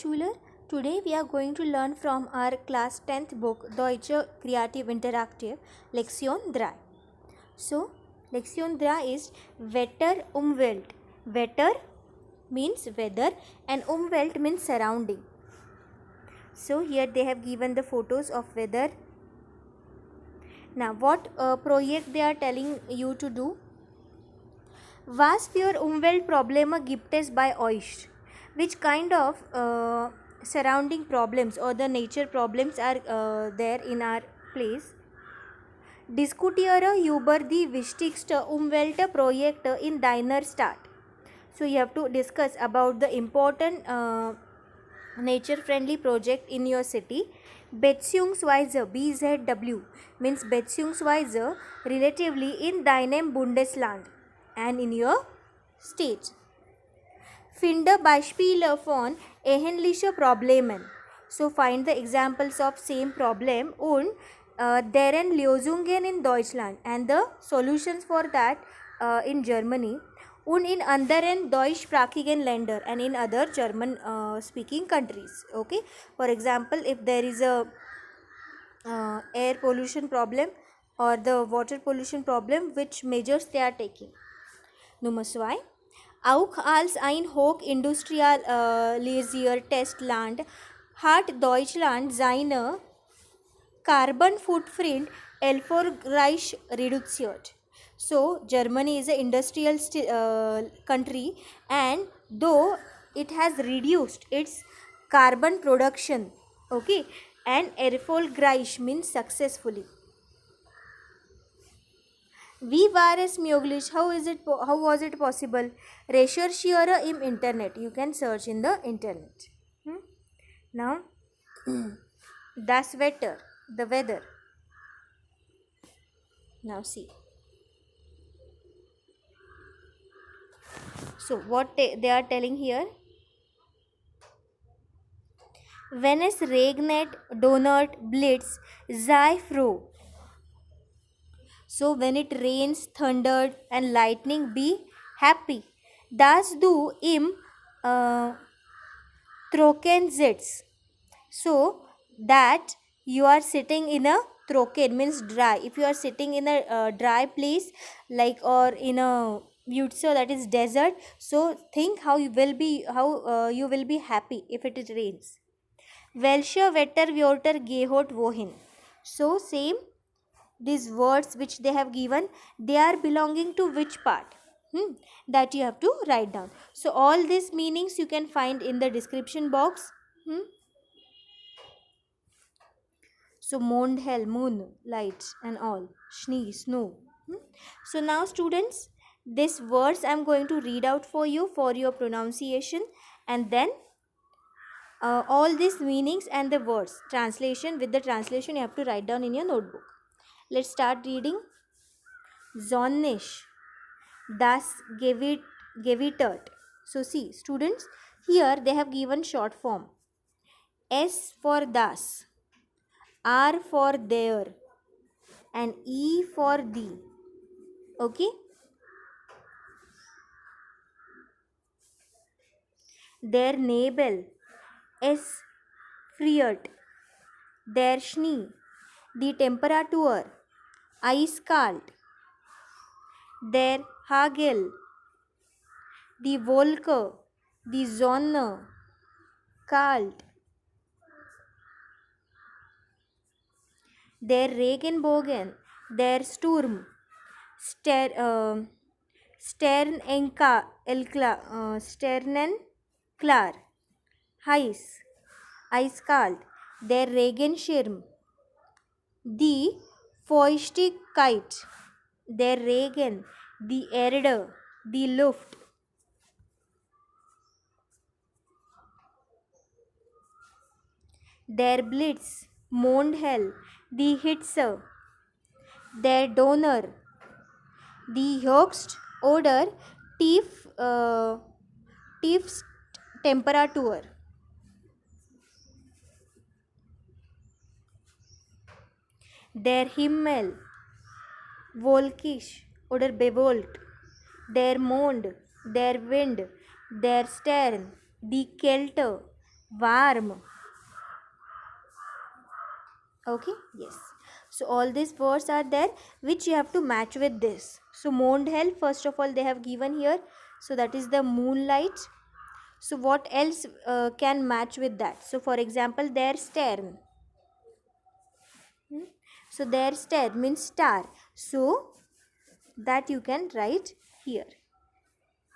Schüler. Today we are going to learn from our class 10th book Deutsche Creative Interaktiv Lektion 3. So, Lektion 3 is Wetter Umwelt. Wetter means weather and Umwelt means surrounding. So, here they have given the photos of weather. Now, what project they are telling you to do? Was für Umweltprobleme gibt es bei euch? Which kind of surrounding problems or the nature problems are there in our place? Diskutiere über die wichtigste Umweltprojekte in deiner Stadt. So you have to discuss about the important nature friendly project in your city. Beziehungsweise BZW means beziehungsweise relatively in deinem Bundesland and in your state. Finde Beispiele von ähnlichen Problemen. So find the examples of same problem und deren Lösungen in Deutschland and the solutions for that in Germany und in anderen deutschsprachigen Länder and in other German speaking countries. Okay, for example, if there is a air pollution problem or the water pollution problem, which measures they are taking. Nummer 2. Auch als ein hochindustrialisiertes hat Deutschland seine carbon footprint erfolgreich reduziert. So, Germany is an industrial country, and though it has reduced its carbon production, okay, and erfolgreich means successfully. Wie war es möglich? How was it possible? Recherchiere im Internet. You can search in the internet. Now, das Wetter, the weather. Now see. So what they are telling here? Wenn es regnet, donnert, blitz, sei froh. So when it rains, thundered and lightning, be happy. Das du im Trocken sitzt. So that you are sitting in a trocken means dry. If you are sitting in a dry place like or in a Butzer, that is desert, so think how you will be happy if it rains. Welche Wetterwörter gehört wohin? So same, these words which they have given, they are belonging to which part? That you have to write down. So all these meanings you can find in the description box. So Mond, hell, moon, light and all. Schnee, snow. So now students, these words I am going to read out for you for your pronunciation, and then all these meanings and the words, translation, with the translation you have to write down in your notebook. Let's start reading. Sonnisch, das Gewittert. So see students, here they have given short form. S for das, R for there, and E for the. Okay. Der Nebel, es friert. Der Schnee, die Temperatur, eiskalt. Der Hagel, die Wolke, die Sonne, kalt. Der Regenbogen, der Sturm, Sternenklar, heiß, eiskalt. Der Regenschirm, die Feuchtigkeit, der Regen, die Erde, die Luft. Der Blitz, Mondhell, die Hitze. Der Donner, die Höchst oder Tiefsttemperatur. Der Himmel, wolkisch oder bewölkt. Der Mond, der Wind, der Stern, die Kälte, warm. Okay, yes. So all these words are there which you have to match with this. So Mondhel, first of all, they have given here. So that is the moonlight. So what else can match with that? So for example, their stern. So their stern means star. So that you can write here.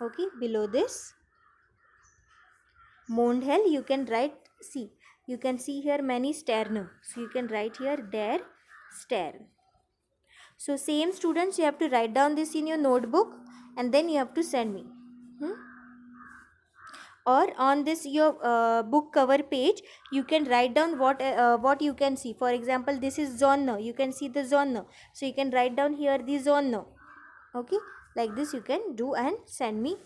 Okay, below this Mondhel you can write, see, you can see here many sternum. So you can write here their stern. So same students, you have to write down this in your notebook and then you have to send me. Or on this your book cover page, you can write down what you can see. For example, this is zone. You can see the zone. So you can write down here the zone. Okay, like this you can do and send me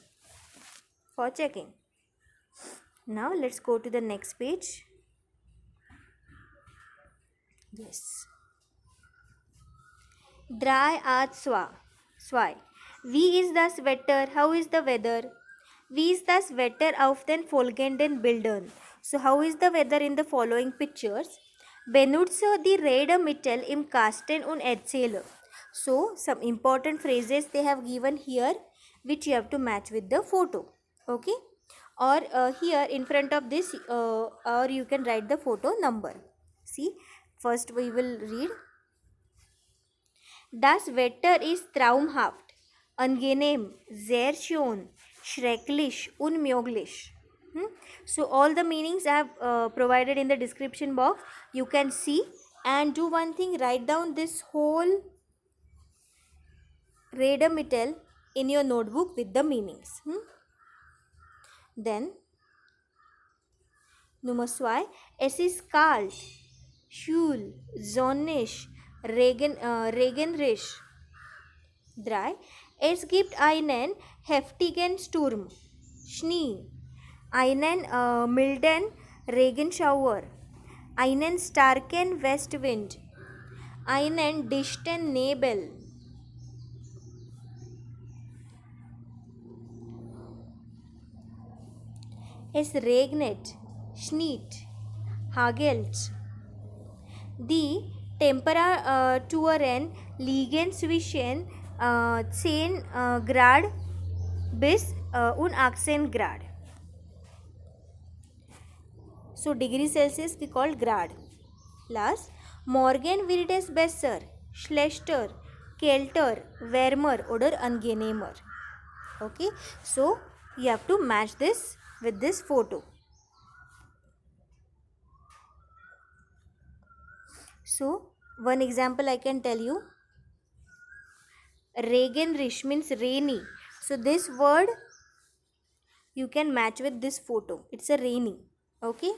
for checking. Now let's go to the next page. Yes. Dry at Swai. Wie ist das Wetter? How is the weather? Wie ist das Wetter auf den folgenden Bildern? So how is the weather in the following pictures? Benutze die Redemittel im Kasten und erzähle. So some important phrases they have given here which you have to match with the photo. Okay? Or here in front of this or you can write the photo number. See, first we will read. Das Wetter ist traumhaft, angenehm, sehr schön, schrecklich, unmöglich. So all the meanings I have provided in the description box. You can see and do one thing, write down this whole Redemittel in your notebook with the meanings. Then Nummer 2. Es ist kalt, schwül, sonnig, regenerisch. 3. Es gibt einen heftigen Sturm, Schnee, einen milden Regenschauer, einen starken Westwind, einen dichten Nebel. Es regnet, schneit, hagelt. Die Temperaturen liegen zwischen 10 Grad bis und 18 Grad. So degree Celsius we call Grad. Last, morgen wird es besser, schlechter, kälter, wärmer oder angenehmer. Okay, so you have to match this with this photo. So one example I can tell you. Regenerisch means rainy. So this word you can match with this photo. It's a rainy. Okay.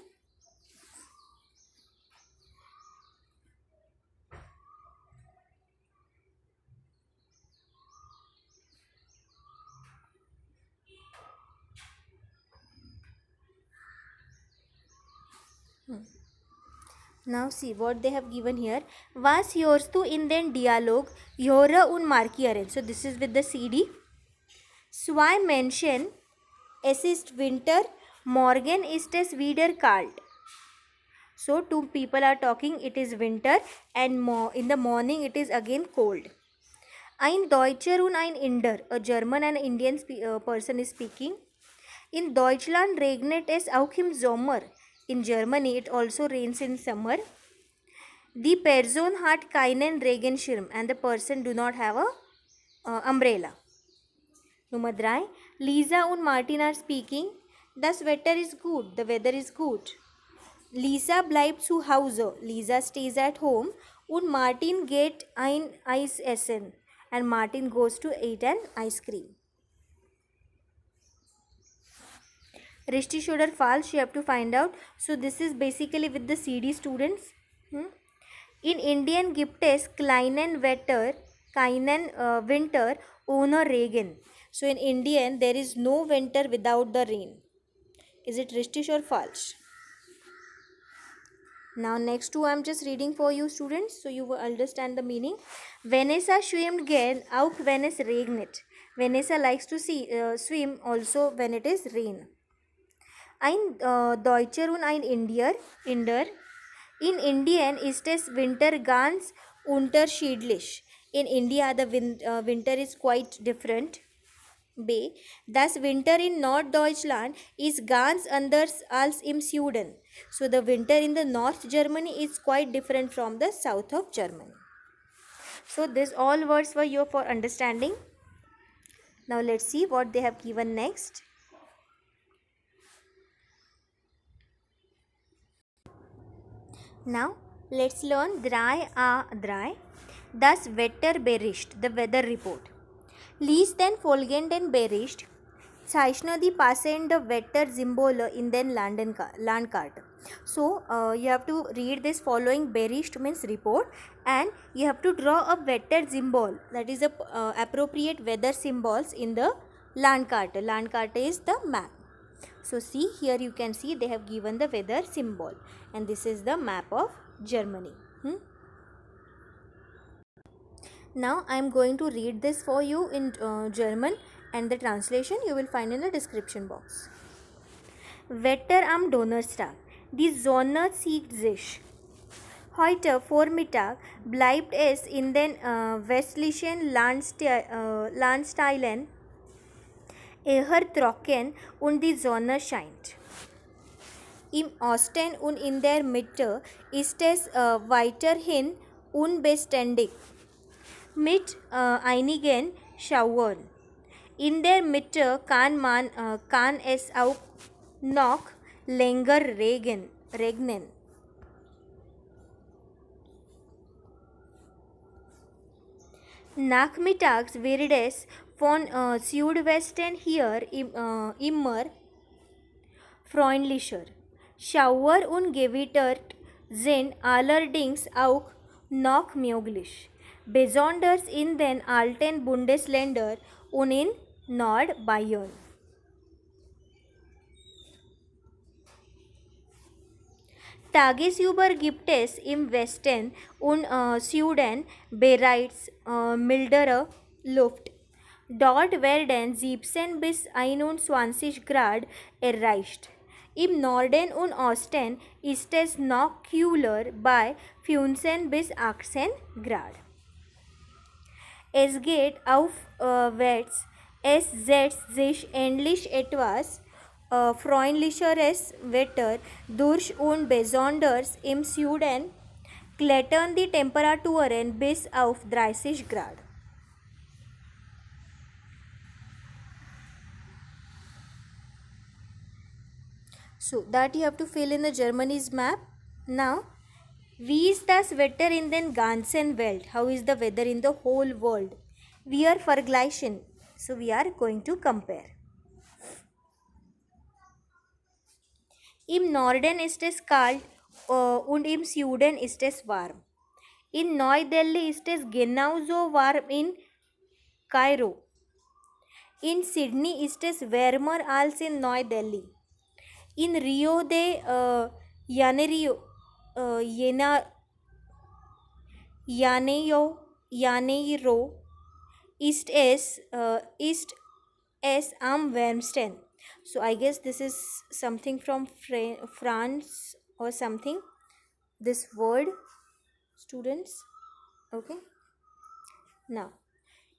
Now see what they have given here. Was hörst du in den Dialog? Höre und markieren. So this is with the CD. Zwei Menschen, es ist Winter, morgen ist es wieder kalt. So two people are talking, it is winter and in the morning it is again cold. Ein Deutscher und ein Inder, a German and Indian person is speaking. In Deutschland regnet es auch im Sommer. In Germany it also rains in summer. Die Person hat keinen Regenschirm and the person do not have a umbrella. Nummer 3. Lisa und Martin are speaking. Das Wetter is good. The weather is good. Lisa bleibt zu Hause. Lisa stays at home. Und Martin geht ein Eis essen. And Martin goes to eat an ice cream. Richtig oder falsch, you have to find out. So this is basically with the CD students. In Indian gibt es keinen Winter ohne Regen. So in Indian there is no winter without the rain. Is it richtig or falsch? Now next two I am just reading for you students so you will understand the meaning. Vanessa schwimmt gern auch wenn es regnet. Vanessa likes to swim also when it is rain. Ein Deutscher und ein Inder. In Indian ist es Winter ganz unterschiedlich. In India, the winter is quite different. B. Das Winter in Norddeutschland ist ganz anders als im Süden. So the winter in the North Germany is quite different from the south of Germany. So these all words were here for understanding. Now let's see what they have given next. Now let's learn dry. Das Wetterbericht, the weather report. Lies den folgenden Bericht. Zeichne die passende Wettersymbole in den Landkarte. So you have to read this following Bericht means report, and you have to draw a wetter symbol, that is the appropriate weather symbols in the Landkarte. Landkarte is the map. So see here, you can see they have given the weather symbol, and this is the map of Germany. Now I am going to read this for you in German, and the translation you will find in the description box. Wetter am Donnerstag. Die Sonne zeigt sich. Heute Vormittag bleibt es in den westlichen Landsteilen eher trocken und die Sonne scheint. Im Osten und in der Mitte ist es weiterhin unbeständig mit einigen Schauern. In der Mitte kann es auch noch länger regnen. Nachmittags wird es von Südwesten hier immer freundlicher. Schauer und Gewitter sind allerdings auch noch möglich, besonders in den alten Bundesländern und in Nordbayern. Tagesüber gibt es im Westen und Süden bereits mildere Luft. Dort werden 17 bis 21 Grad erreicht. Im Norden und Osten ist es noch kühler bei 15 bis 18 Grad. Es geht aufwärts. Es setzt sich endlich etwas freundlicheres Wetter durch und besonders im Süden klettern die Temperaturen bis auf 30 Grad. So that you have to fill in the Germany's map. Now, wie ist das Wetter in den ganzen Welt? How is the weather in the whole world? Wir vergleichen. So we are going to compare. Im Norden ist es kalt und im Süden ist es warm. In Neu-Delhi ist es genauso warm in Kairo. In Sydney ist es wärmer als in Neu-Delhi. In Rio de Janeiro ist es am wärmsten. So I guess this is something from France or something, this word, students. Okay. Now,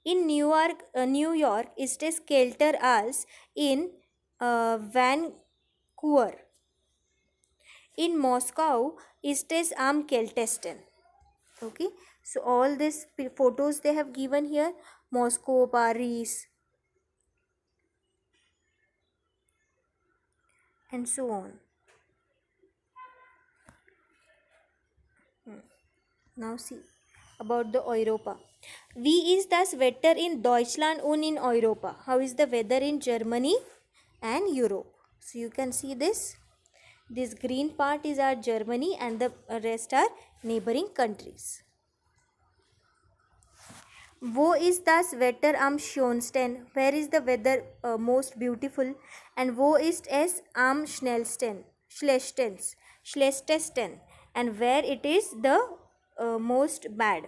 in New York ist es kälter als in Vancouver. In Moscow ist es am kältesten. Okay. So all these photos they have given here, Moscow, Paris, and so on. Now see about the Europa. Wie ist das Wetter in Deutschland und in Europa? How is the weather in Germany and Europe? So you can see this. This green part is our Germany and the rest are neighboring countries. Wo ist das Wetter am schönsten? Where is the weather most beautiful? And wo ist es am schlechtesten? And where it is the most bad?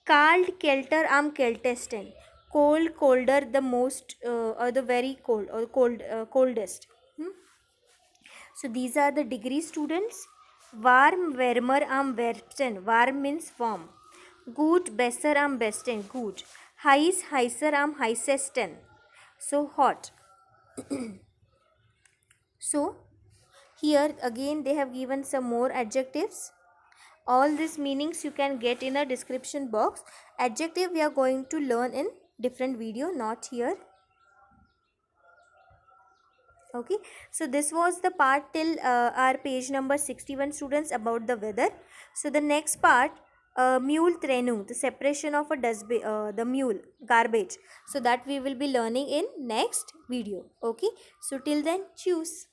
Kalt, kälter am kältesten. Cold, colder, the most or the very cold or coldest. So these are the degree students. Warm, wärmer am wärmsten. Warm means warm. Gut, besser am besten. Gut. Heiß, heißer am heißesten. So hot. So here again they have given some more adjectives. All these meanings you can get in a description box. Adjective we are going to learn in different video, not here. Okay, so this was the part till our page number 61 students about the weather. So the next part, mule Trennung, the separation of a dustbin, the mule garbage, so that we will be learning in next video. Okay, so till then, choose.